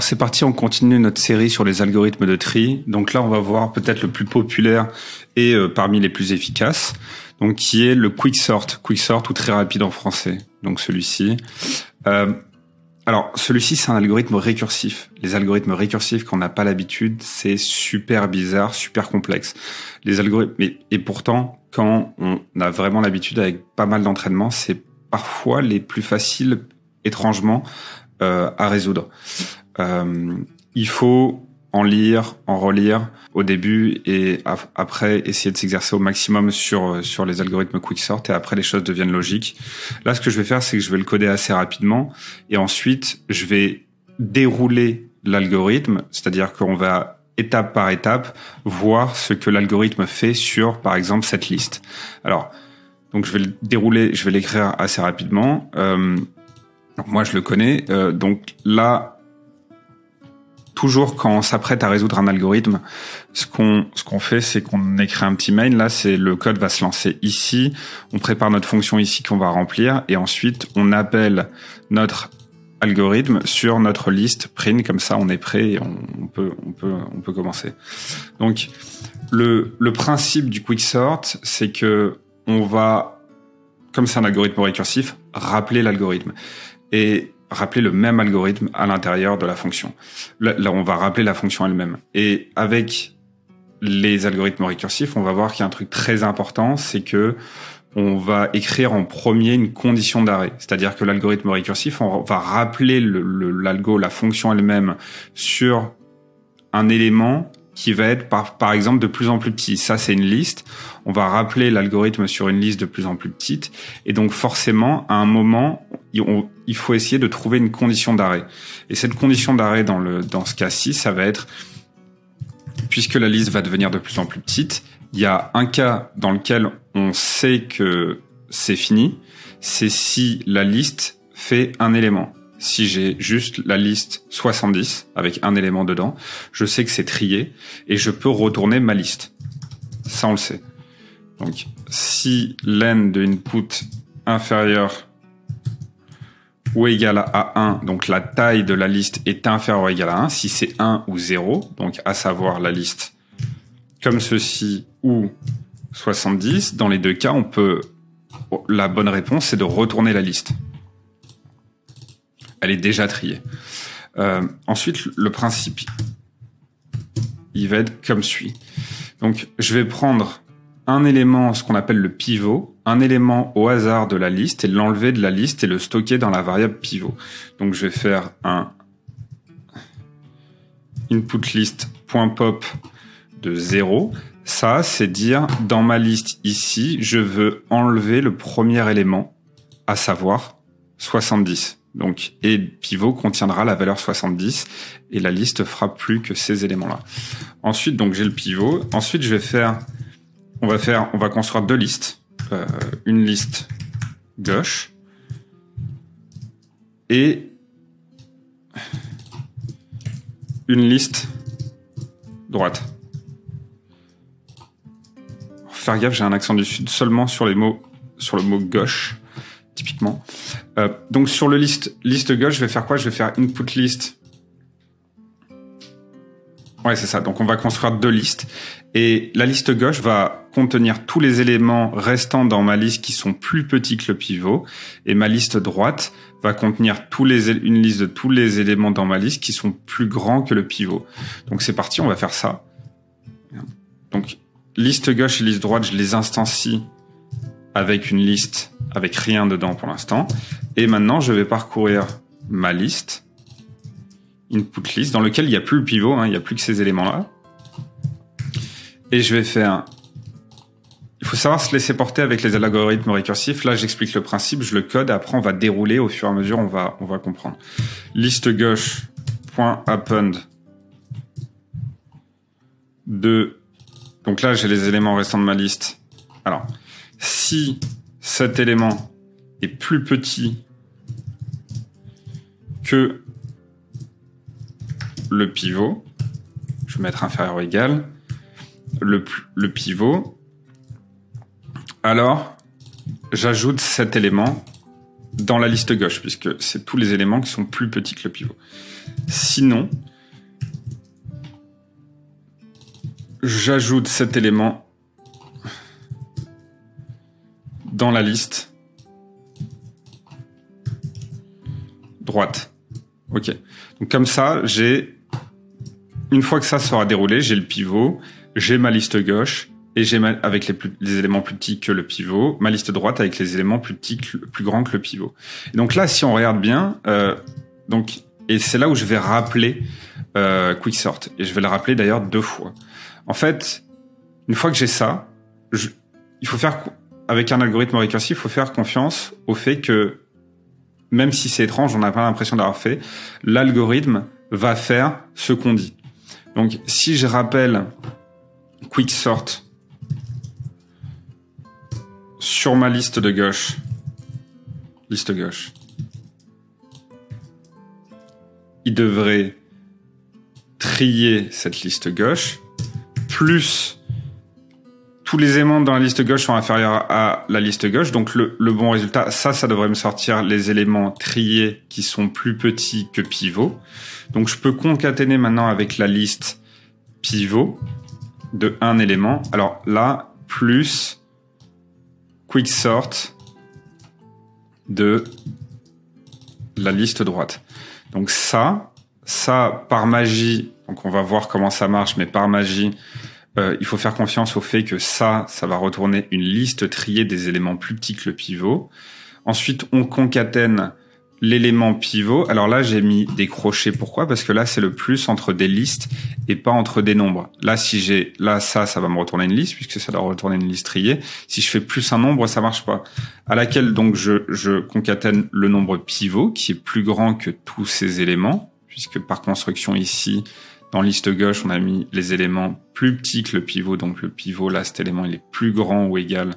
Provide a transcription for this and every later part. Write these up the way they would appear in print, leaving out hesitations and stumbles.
Alors c'est parti, on continue notre série sur les algorithmes de tri. Donc là, on va voir peut-être le plus populaire et parmi les plus efficaces, donc qui est le quicksort ou très rapide en français. Donc celui-ci. Alors celui-ci, c'est un algorithme récursif. Les algorithmes récursifs, quand on n'a pas l'habitude, c'est super bizarre, super complexe. Les algorithmes, et pourtant, quand on a vraiment l'habitude avec pas mal d'entraînement, c'est parfois les plus faciles, étrangement, à résoudre. Il faut en lire, en relire au début et après essayer de s'exercer au maximum sur les algorithmes quicksort et après les choses deviennent logiques. Là, ce que je vais faire, c'est que je vais le coder assez rapidement et ensuite je vais dérouler l'algorithme, c'est-à-dire qu'on va étape par étape voir ce que l'algorithme fait sur, par exemple, cette liste. Alors, donc je vais le dérouler, je vais l'écrire assez rapidement. Donc moi, je le connais. Donc là, toujours quand on s'apprête à résoudre un algorithme, ce qu'on fait, c'est qu'on écrit un petit main. Là, c'est le code va se lancer ici. On prépare notre fonction ici qu'on va remplir et ensuite on appelle notre algorithme sur notre liste print. Comme ça, on est prêt et on peut commencer. Donc le principe du quicksort, c'est que on va, comme c'est un algorithme récursif, rappeler l'algorithme et rappeler le même algorithme à l'intérieur de la fonction. Là, on va rappeler la fonction elle-même. Et avec les algorithmes récursifs, on va voir qu'il y a un truc très important, c'est que on va écrire en premier une condition d'arrêt. C'est-à-dire que l'algorithme récursif, on va rappeler l'algo, la fonction elle-même, sur un élément qui va être par exemple de plus en plus petit. Ça, c'est une liste. On va rappeler l'algorithme sur une liste de plus en plus petite. Et donc, forcément, à un moment, il faut essayer de trouver une condition d'arrêt. Et cette condition d'arrêt, dans ce cas-ci, ça va être, puisque la liste va devenir de plus en plus petite, il y a un cas dans lequel on sait que c'est fini, c'est si la liste fait un élément. Si j'ai juste la liste 70 avec un élément dedans, je sais que c'est trié et je peux retourner ma liste. Ça, on le sait. Donc, si len de input inférieur ou égal à 1, donc la taille de la liste est inférieure ou égale à 1, si c'est 1 ou 0, donc à savoir la liste comme ceci ou 70, dans les deux cas, la bonne réponse, c'est de retourner la liste. Elle est déjà triée. Ensuite, le principe, il va être comme suit. Donc, je vais prendre un élément, ce qu'on appelle le pivot, un élément au hasard de la liste et l'enlever de la liste et le stocker dans la variable pivot. Donc, je vais faire un input_list.pop de 0. Ça, c'est dire, dans ma liste ici, je veux enlever le premier élément, à savoir 70. Donc, et pivot contiendra la valeur 70 et la liste fera plus que ces éléments-là. Ensuite, donc, j'ai le pivot. Ensuite, on va construire deux listes. Une liste gauche et une liste droite. Faire gaffe, j'ai un accent du sud seulement sur le mot gauche, typiquement. Donc sur le liste gauche, je vais faire quoi? Je vais faire input list. Ouais, c'est ça. Donc on va construire deux listes et la liste gauche va contenir tous les éléments restants dans ma liste qui sont plus petits que le pivot et ma liste droite va contenir une liste de tous les éléments dans ma liste qui sont plus grands que le pivot. Donc c'est parti, on va faire ça. Donc liste gauche et liste droite, je les instancie avec une liste avec rien dedans pour l'instant. Et maintenant, je vais parcourir ma liste, input list, dans lequel il n'y a plus le pivot, il n'y a plus que ces éléments-là. Et je vais faire... Il faut savoir se laisser porter avec les algorithmes récursifs. Là, j'explique le principe, je le code, après on va dérouler au fur et à mesure, on va comprendre. Liste gauche, .append de... Donc là, j'ai les éléments restants de ma liste. Alors, si cet élément est plus petit que le pivot, je vais mettre inférieur ou égal, le pivot, alors j'ajoute cet élément dans la liste gauche, puisque c'est tous les éléments qui sont plus petits que le pivot. Sinon, j'ajoute cet élément dans la liste droite. Ok. Donc comme ça, une fois que ça sera déroulé, j'ai le pivot, j'ai ma liste gauche, et j'ai avec les éléments plus petits que le pivot, ma liste droite avec les éléments plus grands que le pivot. Et donc là, si on regarde bien, et c'est là où je vais rappeler Quicksort. Et je vais le rappeler d'ailleurs 2 fois. En fait, une fois que j'ai ça, il faut faire, avec un algorithme récursif, il faut faire confiance au fait que, même si c'est étrange, on n'a pas l'impression d'avoir fait, l'algorithme va faire ce qu'on dit. Donc, si je rappelle Quicksort sur ma liste gauche, il devrait trier cette liste gauche, plus tous les éléments dans la liste gauche sont inférieurs à la liste gauche, donc le bon résultat, ça devrait me sortir les éléments triés qui sont plus petits que pivot. Donc je peux concaténer maintenant avec la liste pivot de un élément. Alors là, plus Quicksort de la liste droite. Donc ça par magie, donc on va voir comment ça marche, mais par magie, il faut faire confiance au fait que ça va retourner une liste triée des éléments plus petits que le pivot. Ensuite, on concatène l'élément pivot. Alors là, j'ai mis des crochets. Pourquoi? Parce que là, c'est le plus entre des listes et pas entre des nombres. Là, si j'ai ça va me retourner une liste puisque ça doit retourner une liste triée. Si je fais plus un nombre, ça marche pas. À laquelle donc je concatène le nombre pivot qui est plus grand que tous ces éléments, puisque par construction ici, dans liste gauche, on a mis les éléments plus petits que le pivot. Donc le pivot, là, cet élément, il est plus grand ou égal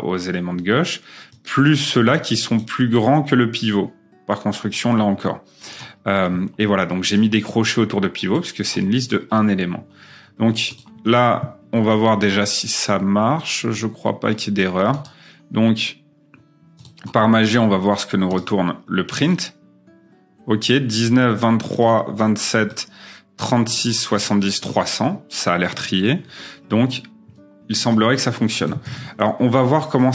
aux éléments de gauche, plus ceux-là qui sont plus grands que le pivot, par construction, là encore. Et voilà, donc j'ai mis des crochets autour de pivot, parce que c'est une liste de un élément. Donc là, on va voir déjà si ça marche. Je crois pas qu'il y ait d'erreur. Donc, par magie, on va voir ce que nous retourne le print. Ok, 19, 23, 27, 36, 70, 300. Ça a l'air trié. Donc, il semblerait que ça fonctionne. Alors, on va voir comment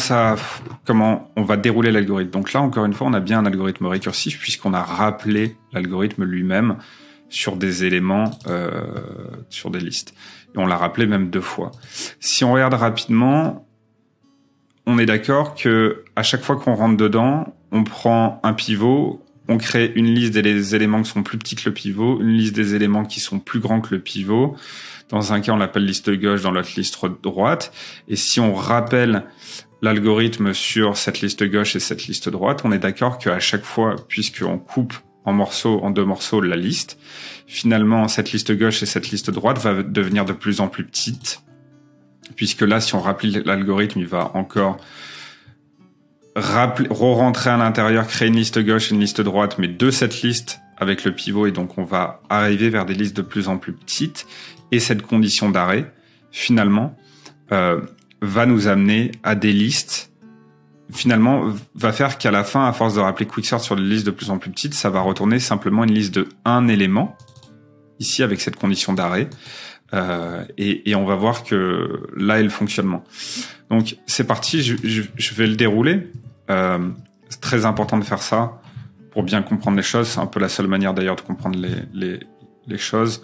on va dérouler l'algorithme. Donc là, encore une fois, on a bien un algorithme récursif puisqu'on a rappelé l'algorithme lui-même sur des éléments, sur des listes. Et on l'a rappelé même 2 fois. Si on regarde rapidement, on est d'accord que à chaque fois qu'on rentre dedans, on prend un pivot, on crée une liste des éléments qui sont plus petits que le pivot, une liste des éléments qui sont plus grands que le pivot. Dans un cas, on l'appelle liste gauche, dans l'autre liste droite. Et si on rappelle l'algorithme sur cette liste gauche et cette liste droite, on est d'accord qu'à chaque fois, puisqu'on coupe en 2 morceaux la liste, finalement, cette liste gauche et cette liste droite va devenir de plus en plus petite. Puisque là, si on rappelle l'algorithme, il va encore re-rentrer à l'intérieur, créer une liste gauche et une liste droite, mais de cette liste avec le pivot. Et donc, on va arriver vers des listes de plus en plus petites. Et cette condition d'arrêt, finalement, va nous amener à des listes, finalement, va faire qu'à la fin, à force de rappeler Quicksort sur des listes de plus en plus petites, ça va retourner simplement une liste de un élément, ici avec cette condition d'arrêt, et on va voir que là est le fonctionnement. Donc c'est parti, je vais le dérouler. C'est très important de faire ça pour bien comprendre les choses, c'est un peu la seule manière d'ailleurs de comprendre les choses.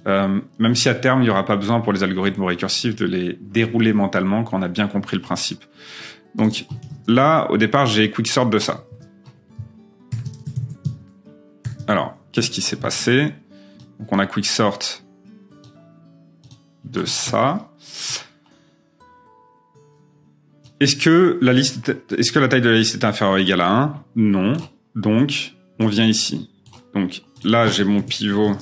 Même si à terme, il n'y aura pas besoin pour les algorithmes récursifs de les dérouler mentalement quand on a bien compris le principe. Donc là, au départ, j'ai Quicksort de ça. Alors, qu'est-ce qui s'est passé? Donc on a Quicksort de ça. Est-ce que la taille de la liste est inférieure ou égale à 1? Non. Donc, on vient ici. Donc là, j'ai mon pivot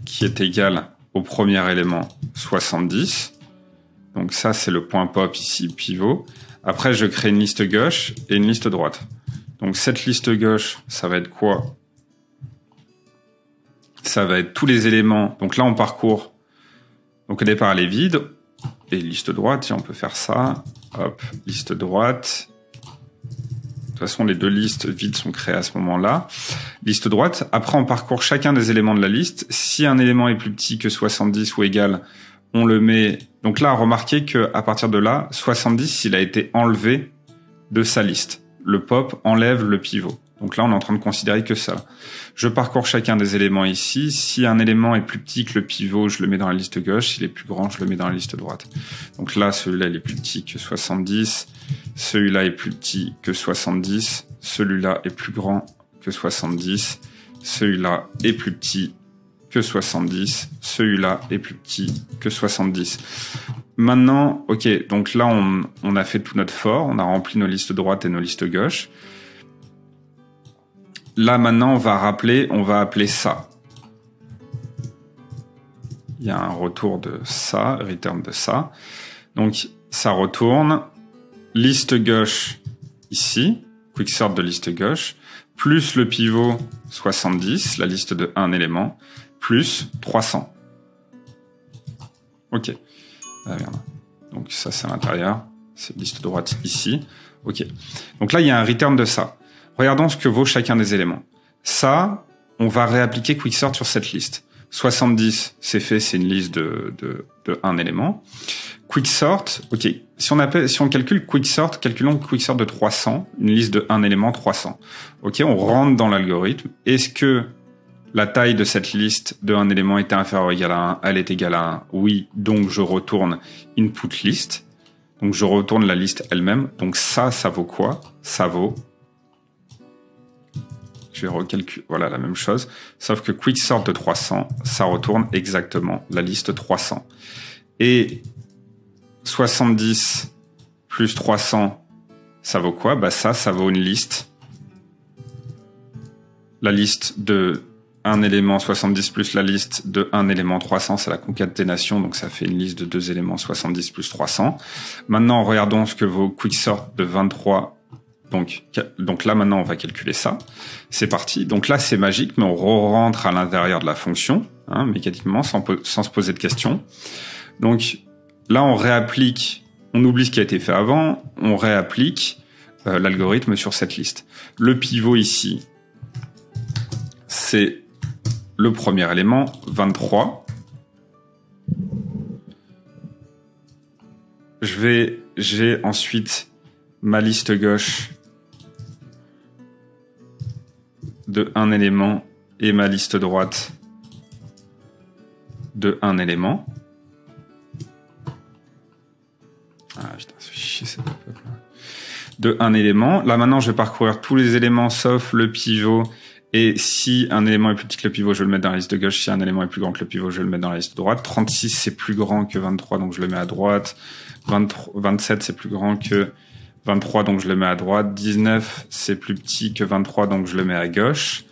qui est égal au premier élément 70. Donc ça, c'est le point pop ici, pivot. Après, je crée une liste gauche et une liste droite. Donc cette liste gauche, ça va être quoi? Ça va être tous les éléments. Donc là, on parcourt. Donc au départ, elle est vide. Et liste droite, on peut faire ça. Hop, liste droite. façon, les deux listes vides sont créées à ce moment-là. Liste droite. Après, on parcourt chacun des éléments de la liste. Si un élément est plus petit que 70 ou égal, on le met... Donc là, remarquez qu'à partir de là, 70, il a été enlevé de sa liste. Le pop enlève le pivot. Donc là, on est en train de considérer que ça. Je parcours chacun des éléments ici. Si un élément est plus petit que le pivot, je le mets dans la liste gauche. S'il est plus grand, je le mets dans la liste droite. Donc là, celui-là, il est plus petit que 70. Celui-là est plus petit que 70. Celui-là est plus grand que 70. Celui-là est plus petit que 70. Celui-là est plus petit que 70. Maintenant, ok, donc là, on a fait tout notre for. On a rempli nos listes droites et nos listes gauche. Là, maintenant, on va appeler ça. Il y a un retour de ça, return de ça. Donc, ça retourne liste gauche ici, quicksort de liste gauche, plus le pivot 70, la liste de un élément, plus 300. Ok. Ah, merde. Donc, ça, c'est à l'intérieur. C'est liste droite ici. Ok. Donc là, il y a un return de ça. Regardons ce que vaut chacun des éléments. Ça, on va réappliquer quicksort sur cette liste. 70, c'est fait, c'est une liste de un élément. Quicksort, ok. Si on calcule quicksort, calculons quicksort de 300, une liste de un élément 300. Ok, on rentre dans l'algorithme. Est-ce que la taille de cette liste de un élément est inférieure ou égale à 1? Elle est égale à 1. Oui, donc je retourne input list. Donc je retourne la liste elle-même. Donc ça vaut quoi? Ça vaut... Je vais recalculer, voilà la même chose, sauf que quicksort de 300, ça retourne exactement la liste 300. Et 70 plus 300, ça vaut quoi? Bah ça vaut une liste. La liste de un élément 70 plus la liste de un élément 300, c'est la concaténation, donc ça fait une liste de deux éléments 70 plus 300. Maintenant, regardons ce que vaut quicksort de 23. Donc là, maintenant, on va calculer ça. C'est parti. Donc là, c'est magique, mais on rentre à l'intérieur de la fonction, hein, mécaniquement, sans se poser de questions. Donc là, on réapplique, on oublie ce qui a été fait avant, on réapplique l'algorithme sur cette liste. Le pivot ici, c'est le premier élément, 23. J'ai ensuite ma liste gauche de un élément et ma liste droite de un élément. Ah putain, c'est chier cette pop là. De un élément. Là maintenant, je vais parcourir tous les éléments sauf le pivot. Et si un élément est plus petit que le pivot, je vais le mettre dans la liste de gauche. Si un élément est plus grand que le pivot, je vais le mettre dans la liste de droite. 36, c'est plus grand que 23, donc je le mets à droite. 27, c'est plus grand que 23, donc je le mets à droite. 19, c'est plus petit que 23, donc je le mets à gauche.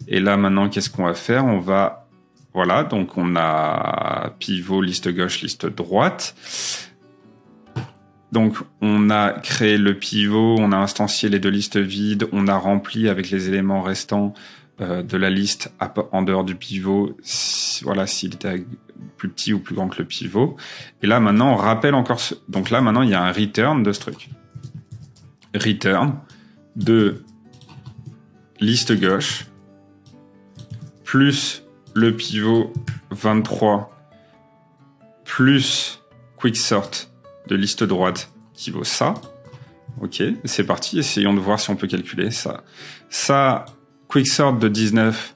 Et là, maintenant, qu'est-ce qu'on va faire? On va... Voilà, donc on a pivot, liste gauche, liste droite. Donc, on a créé le pivot, on a instancié les deux listes vides, on a rempli avec les éléments restants de la liste en dehors du pivot, voilà, s'il était plus petit ou plus grand que le pivot. Et là, maintenant, on rappelle encore... Donc là, maintenant, il y a un return de ce truc. Return de liste gauche plus le pivot 23 plus quicksort de liste droite qui vaut ça. Ok, c'est parti. Essayons de voir si on peut calculer ça. Ça, quicksort de 19.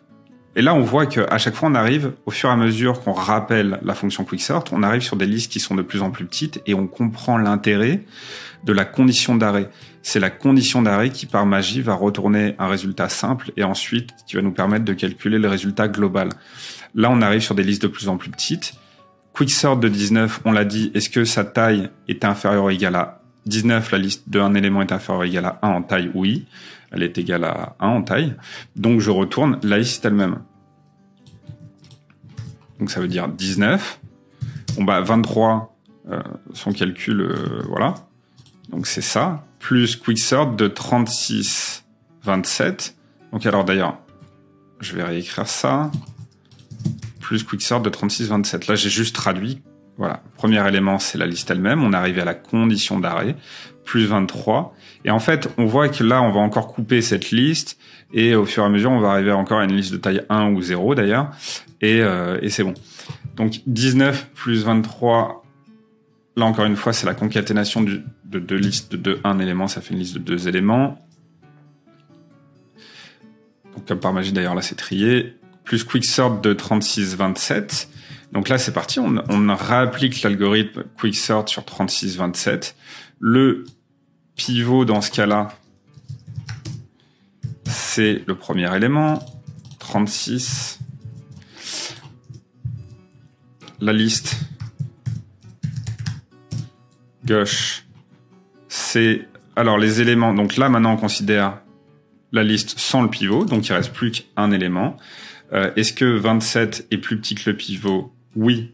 Et là, on voit qu'à chaque fois, on arrive, au fur et à mesure qu'on rappelle la fonction quicksort, on arrive sur des listes qui sont de plus en plus petites et on comprend l'intérêt de la condition d'arrêt. C'est la condition d'arrêt qui, par magie, va retourner un résultat simple et ensuite qui va nous permettre de calculer le résultat global. Là, on arrive sur des listes de plus en plus petites. Quicksort de 19, on l'a dit, est-ce que sa taille est inférieure ou égale à 19? La liste de un élément est inférieure ou égale à 1 en taille? Oui. Elle est égale à 1 en taille. Donc, je retourne la liste elle-même. Donc, ça veut dire 19. Bon, bah, 23, son calcul, voilà. Donc, c'est ça. Plus quicksort de 36, 27. Donc, alors, d'ailleurs, je vais réécrire ça. Plus quicksort de 36, 27. Là, j'ai juste traduit Voilà, premier élément, c'est la liste elle-même. On est arrivé à la condition d'arrêt, plus 23. Et en fait, on voit que là, on va encore couper cette liste. Et au fur et à mesure, on va arriver encore à une liste de taille 1 ou 0 d'ailleurs. Et c'est bon. Donc 19 plus 23, là encore une fois, c'est la concaténation de deux listes de un élément. Ça fait une liste de 2 éléments. Donc comme par magie d'ailleurs, là c'est trié. Plus quicksort de 36, 27. Donc là, c'est parti, on réapplique l'algorithme quicksort sur 36, 27. Le pivot, dans ce cas-là, c'est le premier élément, 36. La liste gauche, c'est... Alors, les éléments... Donc là, maintenant, on considère la liste sans le pivot, donc il reste plus qu'un élément. Est-ce que 27 est plus petit que le pivot ? Oui,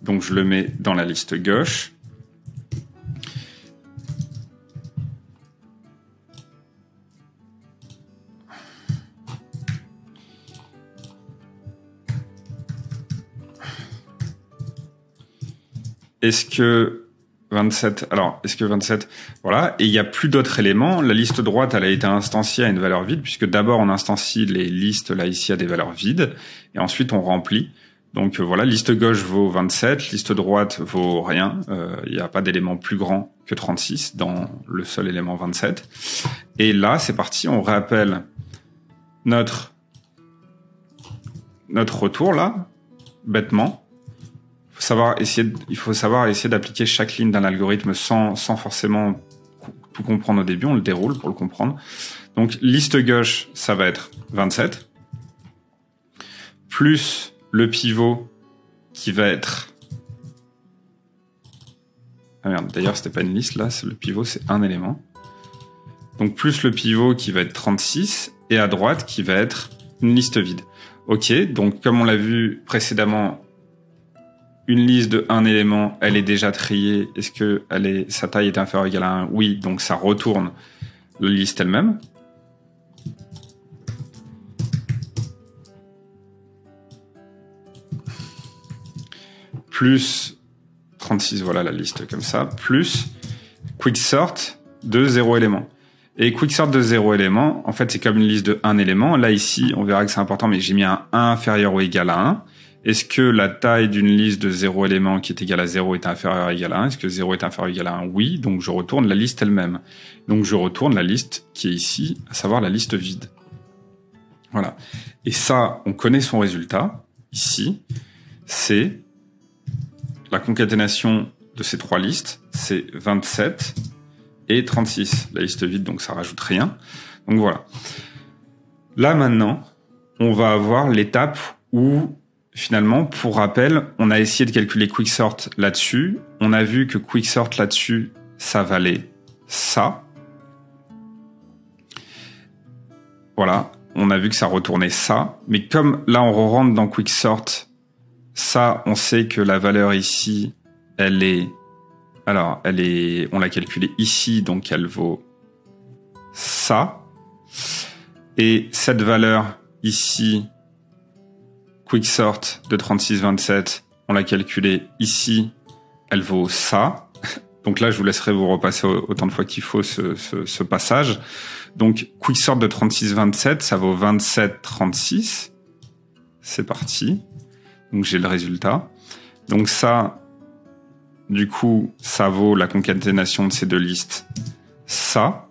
donc je le mets dans la liste gauche. Est-ce que 27... Alors, est-ce que 27... Voilà, et il n'y a plus d'autres éléments. La liste droite, elle a été instanciée à une valeur vide, puisque d'abord on instancie les listes, là, ici, à des valeurs vides, et ensuite on remplit. Donc voilà, liste gauche vaut 27, liste droite vaut rien. Il n'y a pas d'élément plus grand que 36 dans le seul élément 27. Et là, c'est parti, on réappelle notre retour là, bêtement. Il faut savoir essayer d'appliquer chaque ligne d'un algorithme sans forcément tout comprendre au début. On le déroule pour le comprendre. Donc liste gauche, ça va être 27 plus le pivot qui va être... Ah merde, d'ailleurs, c'était pas une liste, là. Le pivot, c'est un élément. Donc, plus le pivot qui va être 36, et à droite, qui va être une liste vide. Ok, donc, comme on l'a vu précédemment, une liste de un élément, elle est déjà triée. Est-ce que sa taille est inférieure ou égale à 1? Oui, donc ça retourne la liste elle-même. Plus 36, voilà la liste comme ça, plus quicksort de 0 élément. Et quicksort de 0 élément, en fait, c'est comme une liste de 1 élément. Là, ici, on verra que c'est important, mais j'ai mis un 1 inférieur ou égal à 1. Est-ce que la taille d'une liste de 0 élément qui est égale à 0 est inférieure ou égal à 1? Est-ce que 0 est inférieur ou égal à 1? Oui, donc je retourne la liste elle-même. Donc je retourne la liste qui est ici, à savoir la liste vide. Voilà. Et ça, on connaît son résultat. Ici, c'est... La concaténation de ces trois listes, c'est 27 et 36. La liste vide, donc ça rajoute rien. Donc voilà. Là maintenant, on va avoir l'étape où, finalement, pour rappel, on a essayé de calculer quicksort là-dessus. On a vu que quicksort là-dessus, ça valait ça. Voilà. On a vu que ça retournait ça. Mais comme là, on rentre dans quicksort, ça, on sait que la valeur ici, on l'a calculée ici, donc elle vaut ça. Et cette valeur ici, quicksort de 36,27, on l'a calculée ici, elle vaut ça. Donc là, je vous laisserai vous repasser autant de fois qu'il faut ce passage. Donc, quicksort de 36,27, ça vaut 27,36. C'est parti. Donc j'ai le résultat. Donc ça, du coup, ça vaut la concaténation de ces deux listes. Ça,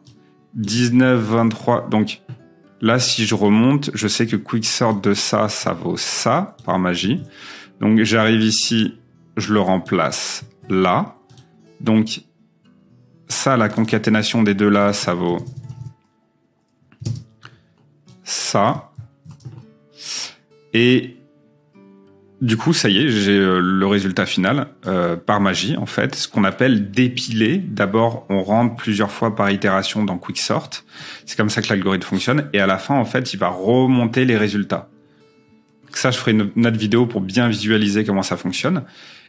19, 23. Donc là, si je remonte, je sais que quicksort de ça, ça vaut ça, par magie. Donc j'arrive ici, je le remplace là. Donc ça, la concaténation des deux là, ça vaut ça. Et du coup, ça y est, j'ai le résultat final par magie, en fait, ce qu'on appelle dépiler. D'abord, on rentre plusieurs fois par itération dans quicksort. C'est comme ça que l'algorithme fonctionne. Et à la fin, en fait, il va remonter les résultats. Donc ça, je ferai une autre vidéo pour bien visualiser comment ça fonctionne.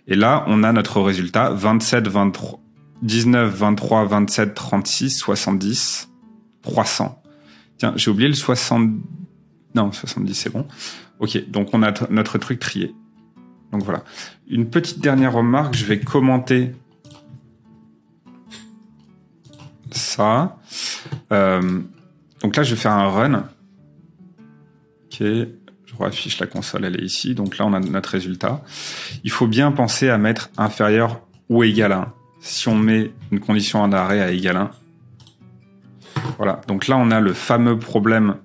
Et là, on a notre résultat 27, 23, 19, 23, 27, 36, 70, 300. Tiens, j'ai oublié le 60... Non, 70, c'est bon. Ok, donc on a notre truc trié. Donc voilà. Une petite dernière remarque, je vais commenter ça. Donc là, je vais faire un run. Ok, je affiche la console, elle est ici. Donc là, on a notre résultat. Il faut bien penser à mettre inférieur ou égal à 1. Si on met une condition d'arrêt à égal à 1, voilà. Donc là, on a le fameux problème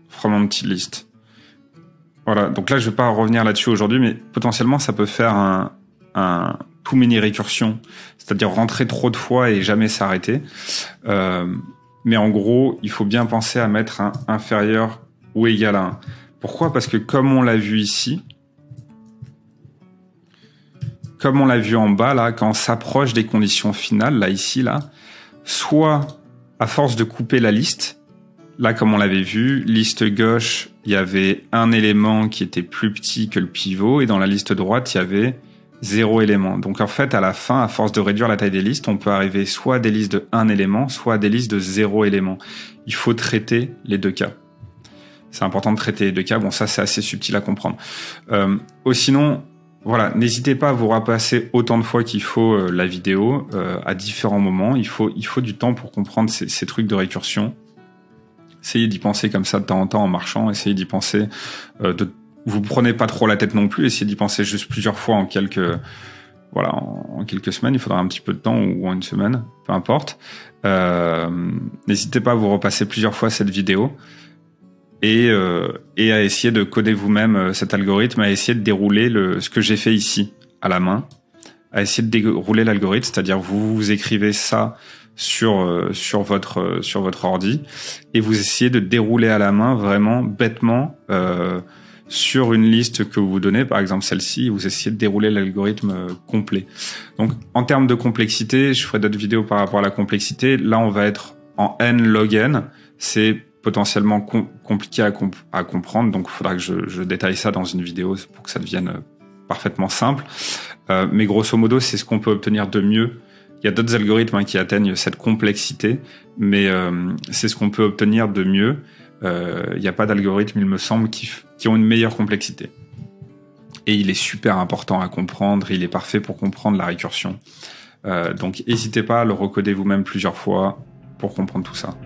from empty list. Voilà. Donc là, je vais pas revenir là-dessus aujourd'hui, mais potentiellement, ça peut faire un too many récursion, c'est-à-dire rentrer trop de fois et jamais s'arrêter. Mais en gros, il faut bien penser à mettre un inférieur ou égal à 1. Pourquoi ? Parce que comme on l'a vu ici, comme on l'a vu en bas, là, quand on s'approche des conditions finales, là, ici, là, soit à force de couper la liste, là, comme on l'avait vu, liste gauche, il y avait un élément qui était plus petit que le pivot, et dans la liste droite, il y avait 0 élément. Donc en fait, à la fin, à force de réduire la taille des listes, on peut arriver soit à des listes de 1 élément, soit à des listes de 0 élément. Il faut traiter les deux cas. C'est important de traiter les deux cas. Bon, ça, c'est assez subtil à comprendre. Sinon, voilà, n'hésitez pas à vous repasser autant de fois qu'il faut la vidéo à différents moments. Il faut du temps pour comprendre ces trucs de récursion. Essayez d'y penser comme ça de temps en temps en marchant. Essayez d'y penser. Vous prenez pas trop la tête non plus. Essayez d'y penser juste plusieurs fois en quelques semaines. Il faudra un petit peu de temps ou en une semaine, peu importe. N'hésitez pas à vous repasser plusieurs fois cette vidéo. Et à essayer de coder vous-même cet algorithme, à essayer de dérouler ce que j'ai fait ici à la main, à essayer de dérouler l'algorithme, c'est-à-dire vous écrivez ça sur votre ordi et vous essayez de dérouler à la main vraiment bêtement sur une liste que vous vous donnez, par exemple celle-ci, vous essayez de dérouler l'algorithme complet. Donc en termes de complexité, je ferai d'autres vidéos par rapport à la complexité. Là, on va être en n log n, c'est potentiellement compliqué à comprendre, donc il faudra que je détaille ça dans une vidéo pour que ça devienne parfaitement simple. Mais grosso modo, c'est ce qu'on peut obtenir de mieux. Il y a d'autres algorithmes qui atteignent cette complexité, mais c'est ce qu'on peut obtenir de mieux. Il n'y a pas d'algorithme, il me semble, qui ont une meilleure complexité. Et il est super important à comprendre, il est parfait pour comprendre la récursion. Donc n'hésitez pas à le recoder vous-même plusieurs fois pour comprendre tout ça.